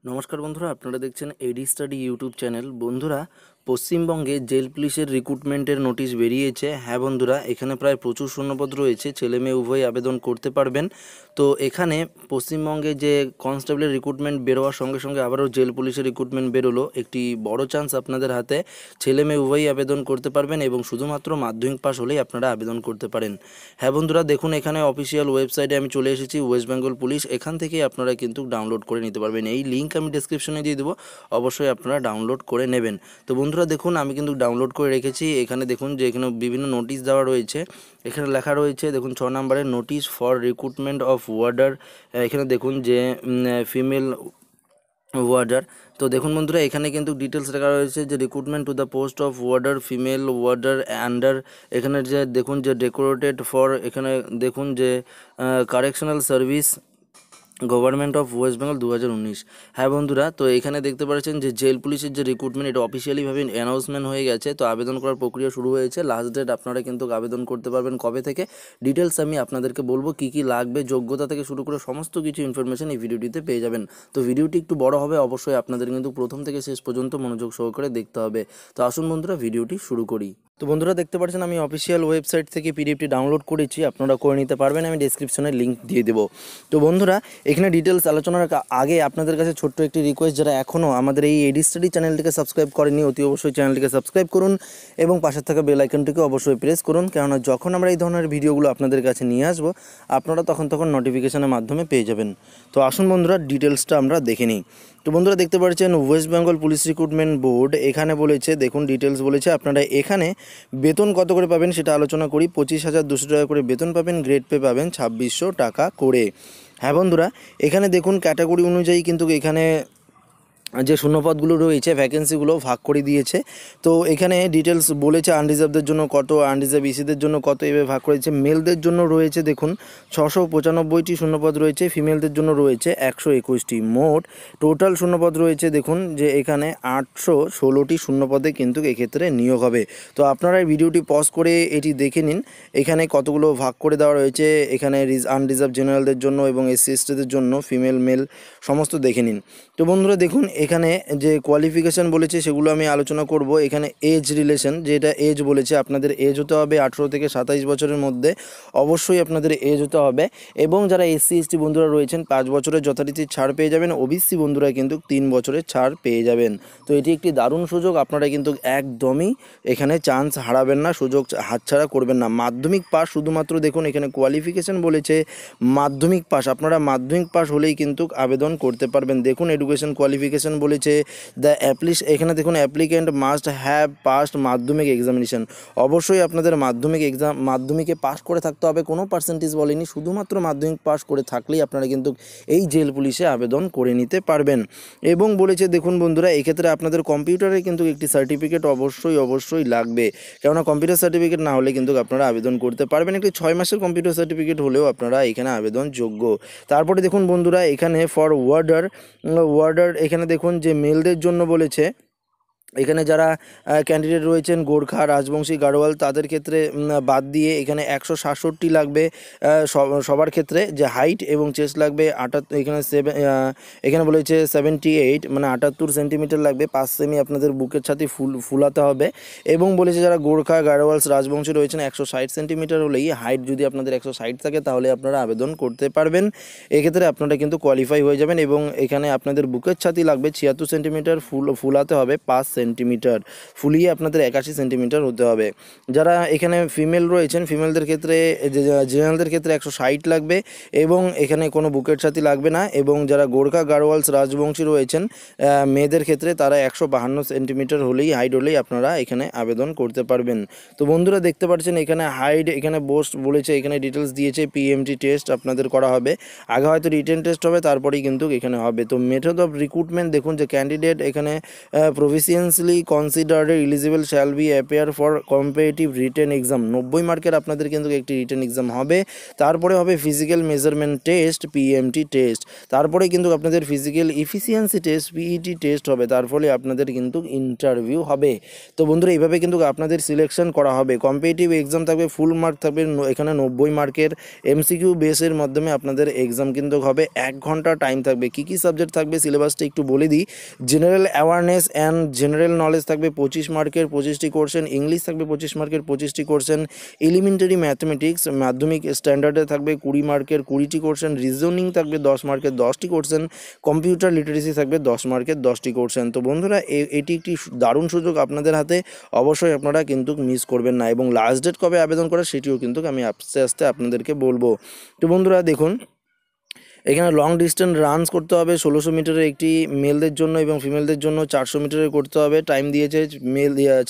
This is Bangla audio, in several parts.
নমস্কার বন্ধুরা, আপনারা দেখছেন এডি স্টাডি ইউটিউব চ্যানেল। বন্ধুরা, পশ্চিমবঙ্গে জেল পুলিশের রিক্রুটমেন্টের নোটিশ বেরিয়েছে। হ্যাঁ বন্ধুরা, এখানে প্রায় প্রচুর শূন্যপদ রয়েছে, ছেলে মেয়ে উভয়ই আবেদন করতে পারবেন। তো এখানে পশ্চিমবঙ্গে যে কনস্টেবলের রিক্রুটমেন্ট বেরোয়ার সঙ্গে সঙ্গে আবারও জেল পুলিশের রিক্রুটমেন্ট বেরোলো। একটি বড় চান্স আপনাদের হাতে, ছেলে মেয়ে উভয়ই আবেদন করতে পারবেন এবং শুধুমাত্র মাধ্যমিক পাস হলেই আপনারা আবেদন করতে পারেন। হ্যাঁ বন্ধুরা, দেখুন এখানে অফিসিয়াল ওয়েবসাইটে আমি চলে এসেছি, ওয়েস্ট বেঙ্গল পুলিশ। এখান থেকেই আপনারা কিন্তু ডাউনলোড করে নিতে পারবেন। এই লিঙ্ক আমি ডেসক্রিপশনে দিয়ে দেবো, অবশ্যই আপনারা ডাউনলোড করে নেবেন। তো বন্ধুরা দেখুন, আমি কিন্তু ডাউনলোড করে রেখেছি। এখানে দেখুন যে এখানে বিভিন্ন নোটিশ দেওয়া রয়েছে। এখানে লেখা রয়েছে, দেখুন 6 নম্বরের notice for recruitment of warder. এখানে দেখুন যে ফিমেল ওয়ার্ডার। তো দেখুন বন্ধুরা, এখানে কিন্তু ডিটেলস লেখা রয়েছে যে recruitment to the post of warder, female warder under. এখানে যে দেখুন যে ডেকোরেটেড ফর, এখানে দেখুন যে correctional service government of West Bengal 2019। হ্যাঁ বন্ধুরা, তো এখানে দেখতে পাচ্ছেন যে জেল পুলিশের যে রিক্রুটমেন্ট, এটা অফিসিয়ালিভাবে অ্যানাউন্সমেন্ট হয়ে গেছে। তো আবেদন করার প্রক্রিয়া শুরু হয়েছে। লাস্ট ডেট আপনারা কিন্তু আবেদন করতে পারবেন কবে থেকে, ডিটেলস আমি আপনাদেরকে বলবো, কী কী লাগবে, যোগ্যতা থেকে শুরু করে সমস্ত কিছু ইনফরমেশন এই ভিডিওটিতে পেয়ে যাবেন। তো ভিডিওটি একটু বড় হবে, অবশ্যই আপনাদের কিন্তু প্রথম থেকে শেষ পর্যন্ত মনোযোগ সহকারে দেখতে হবে। তো আসুন বন্ধুরা, ভিডিওটি শুরু করি। তো বন্ধুরা দেখতে পাচ্ছেন আমি অফিসিয়াল ওয়েবসাইট থেকে পিডিএফটি ডাউনলোড করেছি, আপনারা করে নিতে পারবেন, আমি ডেসক্রিপশনে লিঙ্ক দিয়ে দেবো। তো বন্ধুরা, এখানে ডিটেলস আলোচনার আগে আপনাদের কাছে ছোট্ট একটি রিকোয়েস্ট, যারা এখনও আমাদের এই এডি স্টাডি চ্যানেলটিকে সাবস্ক্রাইব করেনি, অতি অবশ্যই চ্যানেলটিকে সাবস্ক্রাইব করুন এবং পাশে থাকা বেল আইকনটিকে অবশ্যই প্রেস করুন, কেননা যখন আমরা এই ধরনের ভিডিওগুলো আপনাদের কাছে নিয়ে আসবো, আপনারা তখন নোটিফিকেশনের মাধ্যমে পেয়ে যাবেন। তো আসুন বন্ধুরা, ডিটেলসটা আমরা দেখে নিই। তো বন্ধুরা দেখতে পাচ্ছেন West Bengal police recruitment board এখানে বলেছে, দেখুন ডিটেলস বলেছে। আপনারা এখানে বেতন কত করে পাবেন সেটা আলোচনা করি। 25,200 টাকা করে বেতন পাবেন, গ্রেড পে পাবেন 2600 টাকা করে। হ্যাঁ বন্ধুরা, এখানে দেখুন ক্যাটাগরি অনুযায়ী কিন্তু এখানে যে শূন্যপদগুলো রয়েছে, ভ্যাকেন্সিগুলো ভাগ করে দিয়েছে। তো এখানে ডিটেলস বলেছে আনরিজার্ভদের জন্য কত, আনরিজার্ভ ইসিদের জন্য কত, এভাবে ভাগ করেছে। মেলদের জন্য রয়েছে দেখুন 695টি শূন্যপদ রয়েছে, ফিমেলদের জন্য রয়েছে 121টি। মোট টোটাল শূন্যপদ রয়েছে দেখুন যে এখানে 816টি শূন্যপদে কিন্তু এক্ষেত্রে নিয়োগ হবে। তো আপনারা এই ভিডিওটি পজ করে এটি দেখে নিন, এখানে কতগুলো ভাগ করে দেওয়া রয়েছে। এখানে আনরিজার্ভ জেনারেলদের জন্য এবং এসসি এসটিদের জন্য ফিমেল মেল সমস্ত দেখে নিন। তো বন্ধুরা দেখুন, এখানে যে কোয়ালিফিকেশান বলেছে সেগুলো আমি আলোচনা করব। এখানে এজ রিলেশন, যেটা এজ বলেছে, আপনাদের এজ হতে হবে 18 থেকে 27 বছরের মধ্যে, অবশ্যই আপনাদের এজ হতে হবে। এবং যারা এসসি এসটি বন্ধুরা রয়েছেন 5 বছরের যথারীতি ছাড় পেয়ে যাবেন, ওবিসি বন্ধুরা কিন্তু 3 বছরের ছাড় পেয়ে যাবেন। তো এটি একটি দারুণ সুযোগ, আপনারা কিন্তু একদমই এখানে চান্স হারাবেন না, সুযোগ হাতছাড়া করবেন না। মাধ্যমিক পাস শুধুমাত্র, দেখুন এখানে কোয়ালিফিকেশান বলেছে মাধ্যমিক পাস, আপনারা মাধ্যমিক পাস হলেই কিন্তু আবেদন করতে পারবেন। দেখুন এডুকেশন কোয়ালিফিকেশান বলেছে এখানে দেখুন অ্যাপ্লিক্যান্ট মাস্ট হ্যাভ পাসড মাধ্যমিক এক্সামিনেশন, অবশ্যই আপনাদের মাধ্যমিকে পাস করে থাকতে হবে, কোনো পার্সেন্টেজ বলেনি, শুধুমাত্র মাধ্যমিক পাস করে থাকলেই আপনারা কিন্তু এই জেল পুলিশে আবেদন করে নিতে পারবেন। এবং বলেছে দেখুন বন্ধুরা, এক্ষেত্রে আপনাদের কম্পিউটারে কিন্তু একটি সার্টিফিকেট অবশ্যই লাগবে, কেননা কম্পিউটার সার্টিফিকেট না হলে কিন্তু আপনারা আবেদন করতে পারবেন। একটি 6 মাসের কম্পিউটার সার্টিফিকেট হলেও আপনারা এখানে আবেদন যোগ্য। তারপরে দেখুন বন্ধুরা, এখানে ফর ওয়ার্ডার, এখানে দেখুন যে মেলদের জন্য বলেছে, এখানে যারা ক্যান্ডিডেট রয়েছেন গোর্খা, রাজবংশী, গাড়োয়াল, তাদের ক্ষেত্রে বাদ দিয়ে এখানে 167 লাগবে সবার ক্ষেত্রে, যে হাইট এবং চেস্ট লাগবে 78, এখানে বলেছে 78 মানে 78 সেন্টিমিটার লাগবে, 5 সেমি আপনাদের বুকের ছাতি ফুলাতে হবে। এবং বলেছে যারা গোর্খা, গাড়োয়ালস, রাজবংশী রয়েছেন 160 সেন্টিমিটার হলেই, হাইট যদি আপনাদের 160 থাকে তাহলে আপনারা আবেদন করতে পারবেন। এক্ষেত্রে আপনারা কিন্তু কোয়ালিফাই হয়ে যাবেন। এবং এখানে আপনাদের বুকের ছাতি লাগবে 76 সেন্টিমিটার, ফুলাতে হবে 5 সেন্টিমিটার, ফুলিয়ে আপনাদের 81 সেন্টিমিটার হতে হবে। যারা এখানে ফিমেল রয়েছেন, ফিমেলদের ক্ষেত্রে, জেনারেলদের ক্ষেত্রে 160 লাগবে এবং এখানে কোনো বুকের ছাতি লাগবে না। এবং যারা গোর্খা, গাড়োয়ালস, রাজবংশী রয়েছেন মেয়েদের ক্ষেত্রে, তারা 152 সেন্টিমিটার হলেই, হাইট হলেই আপনারা এখানে আবেদন করতে পারবেন। তো বন্ধুরা দেখতে পাচ্ছেন এখানে হাইট, এখানে পোস্ট বলেছে, এখানে ডিটেলস দিয়েছে, পিএমটি টেস্ট আপনাদের করা হবে, আগে হয়তো রিটেন টেস্ট হবে, তারপরেই কিন্তু এখানে হবে। তো মেথড অফ রিক্রুটমেন্ট দেখুন যে ক্যান্ডিডেট এখানে proficiency previously considered eligible shall be appear for competitive written exam. 90 মার্কের আপনাদের কিন্তু একটি রিটেন এক্সাম হবে। তারপরে হবে physical measurement test, PMT test. তারপরে কিন্তু আপনাদের physical efficiency test, PET test হবে। তার ফলে আপনাদের কিন্তু ইন্টারভিউ হবে। তো বন্ধুরা এইভাবে কিন্তু আপনাদের সিলেকশন করা হবে। কম্পিটিটিভ এক্সাম থাকবে, ফুল মার্ক থাকবে এখানে 90 মার্কের। এমসিকিউ বেসের মাধ্যমে আপনাদের এক্সাম কিন্তু হবে। 1 ঘন্টা টাইম থাকবে। কী কী সাবজেক্ট থাকবে সিলেবাসটা একটু বলে দিই। General awareness and general knowledge থাকবে 25 মার্কের 25টি কোশ্চেন। ইংলিশ থাকবে 25 মার্কের 25টি কোশ্চেন। এলিমেন্টারি ম্যাথমেটিক্স মাধ্যমিক স্ট্যান্ডার্ডে থাকবে 20 মার্কের 20টি কোশ্চেন। রিজনিং থাকবে 10 মার্কের 10টি কোশ্চেন। কম্পিউটার লিটারেসি থাকবে 10 মার্কের 10টি কোশ্চেন। তো বন্ধুরা এটি একটি দারুণ সুযোগ আপনাদের হাতে, অবশ্যই আপনারা কিন্তু মিস করবেন না। এবং লাস্ট ডেট কবে আবেদন করা সেটিও কিন্তু আমি আস্তে আস্তে আপনাদেরকে বলবো। তো বন্ধুরা দেখুন, এখানে লং ডিস্টেন্স রানস করতে হবে 1600 মিটারের একটি মেলদের জন্য, এবং ফিমেলদের জন্য 400 মিটারের করতে হবে। টাইম দিয়েছে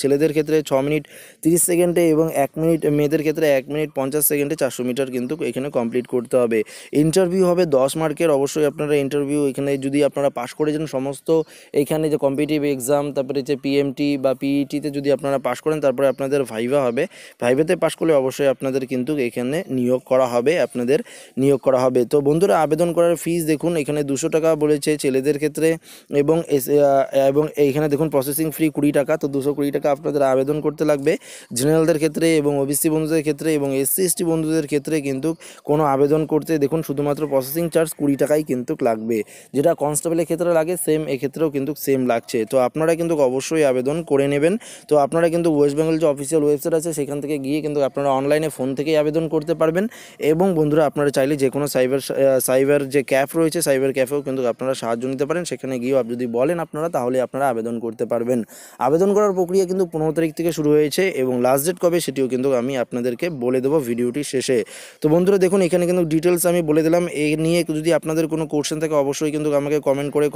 ছেলেদের ক্ষেত্রে 6 মিনিট 30 সেকেন্ডে, এবং 1 মিনিট মেয়েদের ক্ষেত্রে 1 মিনিট 50 সেকেন্ডে 400 মিটার কিন্তু এখানে কমপ্লিট করতে হবে। ইন্টারভিউ হবে 10 মার্কের। অবশ্যই আপনারা ইন্টারভিউ এখানে যদি আপনারা পাশ করে যান সমস্ত এখানে যে কম্পিটিটিভ এক্সাম, তারপরে যে পিএমটি বা পিইটিতে যদি আপনারা পাশ করেন, তারপরে আপনাদের ভাইভা হবে। ভাইভাতে পাশ করলে অবশ্যই আপনাদের কিন্তু এখানে নিয়োগ করা হবে। তো বন্ধুরা আবেদন করার ফিস দেখুন, এখানে 200 টাকা বলেছে ছেলেদের ক্ষেত্রে, এবং এইখানে দেখুন প্রসেসিং ফ্রি 20 টাকা। তো 220 টাকা আপনাদের আবেদন করতে লাগবে জেনারেলদের ক্ষেত্রে, এবং ওবিসি বন্ধুদের ক্ষেত্রে, এবং এসসি এসটি বন্ধুদের ক্ষেত্রে কিন্তু কোনো আবেদন করতে দেখুন শুধুমাত্র প্রসেসিং চার্জ 20 টাকাই কিন্তু লাগবে। যেটা কনস্টেবলের ক্ষেত্রে লাগে সেম এক্ষেত্রেও কিন্তু সেম লাগছে। তো আপনারা কিন্তু অবশ্যই আবেদন করে নেবেন। তো আপনারা কিন্তু ওয়েস্ট বেঙ্গল যে অফিসিয়াল ওয়েবসাইট আছে সেখান থেকে গিয়ে কিন্তু আপনারা অনলাইনে ফোন থেকেই আবেদন করতে পারবেন। এবং বন্ধুরা আপনারা চাইলে যে কোনো সাইবার যে ক্যাফ রয়েছে সাইবার ক্যাফেও কিন্তু আপনারা সাহায্য নিতে পারেন। সেখানে গিয়েও যদি বলেন আপনারা, তাহলে আপনারা আবেদন করতে পারবেন। আবেদন করার প্রক্রিয়া কিন্তু 15 তারিখ থেকে শুরু হয়েছে, এবং লাস্ট ডেট কবে সেটিও কিন্তু আমি আপনাদেরকে বলে দেবো ভিডিওটি শেষে। তো বন্ধুরা দেখুন, এখানে কিন্তু ডিটেলস আমি বলে দিলাম। এই নিয়ে যদি আপনাদের কোনো কোশ্চেন থাকে অবশ্যই কিন্তু আমাকে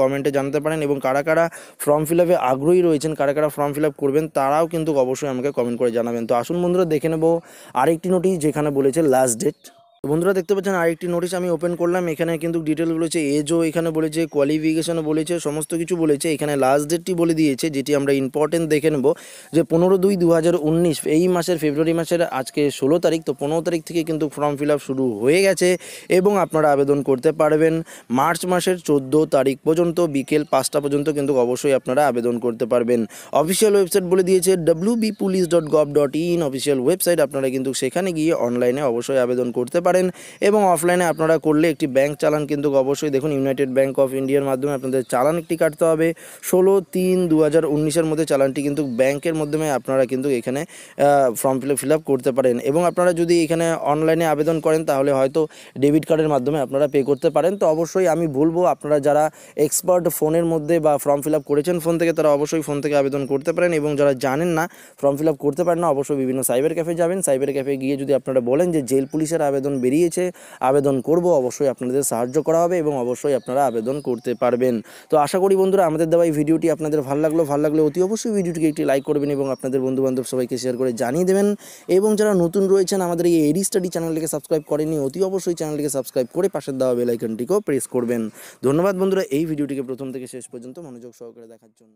কমেন্টে জানাতে পারেন। এবং কারা কারা ফর্ম ফিল আপে আগ্রহী রয়েছেন, কারা কারা ফর্ম ফিল আপ করবেন, তারাও কিন্তু অবশ্যই আমাকে কমেন্ট করে জানাবেন। তো আসুন বন্ধুরা দেখে নেব আরেকটি নোটিশ যেখানে বলেছে লাস্ট ডেট। বন্ধুরা দেখতে পাচ্ছেন আরেকটি নোটিশ আমি ওপেন করলাম। এখানে কিন্তু ডিটেল বলেছে, এজও এখানে বলেছে, কোয়ালিফিকেশনও বলেছে, সমস্ত কিছু বলেছে। এখানে লাস্ট ডেটটি বলে দিয়েছে, যেটি আমরা ইম্পর্টেন্ট দেখে নেব, যে 15/2/2019 এই মাসের ফেব্রুয়ারি মাসের আজকে 16 তারিখ। তো 15 তারিখ থেকে কিন্তু ফর্ম ফিল আপ শুরু হয়ে গেছে, এবং আপনারা আবেদন করতে পারবেন মার্চ মাসের 14 তারিখ পর্যন্ত বিকেল 5টা পর্যন্ত কিন্তু অবশ্যই আপনারা আবেদন করতে পারবেন। অফিসিয়াল ওয়েবসাইট বলে দিয়েছে wbpolice.gov.in অফিসিয়াল ওয়েবসাইট। আপনারা কিন্তু সেখানে গিয়ে অনলাইনে অবশ্যই আবেদন করতে পারেন, এবং অফলাইনে আপনারা করলে একটি ব্যাংক চালান কিন্তু অবশ্যই দেখুন ইউনাইটেড ব্যাংক অফ ইন্ডিয়ার মাধ্যমে আপনাদের চালান একটি কাটতে হবে। 16/3/2019 মধ্যে চালানটি কিন্তু ব্যাংকের মাধ্যমে আপনারা কিন্তু এখানে ফর্ম ফিল আপ করতে পারেন। এবং আপনারা যদি এখানে অনলাইনে আবেদন করেন তাহলে হয়তো ডেবিট কার্ডের মাধ্যমে আপনারা পে করতে পারেন। তো অবশ্যই আমি বলবো আপনারা যারা এক্সপার্ট ফোনের মধ্যে বা ফর্ম ফিল আপ করেছেন ফোন থেকে, তারা অবশ্যই ফোন থেকে আবেদন করতে পারেন। এবং যারা জানেন না, ফর্ম ফিল আপ করতে পারেন না, অবশ্যই বিভিন্ন সাইবার ক্যাফে যাবেন। সাইবার ক্যাফে গিয়ে যদি আপনারা বলেন যে জেল পুলিশের আবেদন বেরিয়েছে, আবেদন করব, অবশ্যই আপনাদের সাহায্য করা হবে, এবং অবশ্যই আপনারা আবেদন করতে পারবেন। তো আশা করি বন্ধুরা আমাদের দেওয়া এই ভিডিওটি আপনাদের ভালো লাগলে অতি অবশ্যই ভিডিওটিকে একটি লাইক করবেন, এবং আপনাদের বন্ধুবান্ধব সবাইকে শেয়ার করে জানিয়ে দেবেন। এবং যারা নতুন রয়েছেন আমাদের এই এডি স্টাডি চ্যানেলটিকে সাবস্ক্রাইব করেনি, অতি অবশ্যই চ্যানেলটিকে সাবস্ক্রাইব করে পাশের দেওয়া বেল আইকনটিকেও প্রেস করবেন। ধন্যবাদ বন্ধুরা এই ভিডিওটিকে প্রথম থেকে শেষ পর্যন্ত মনোযোগ সহকারে দেখার জন্য।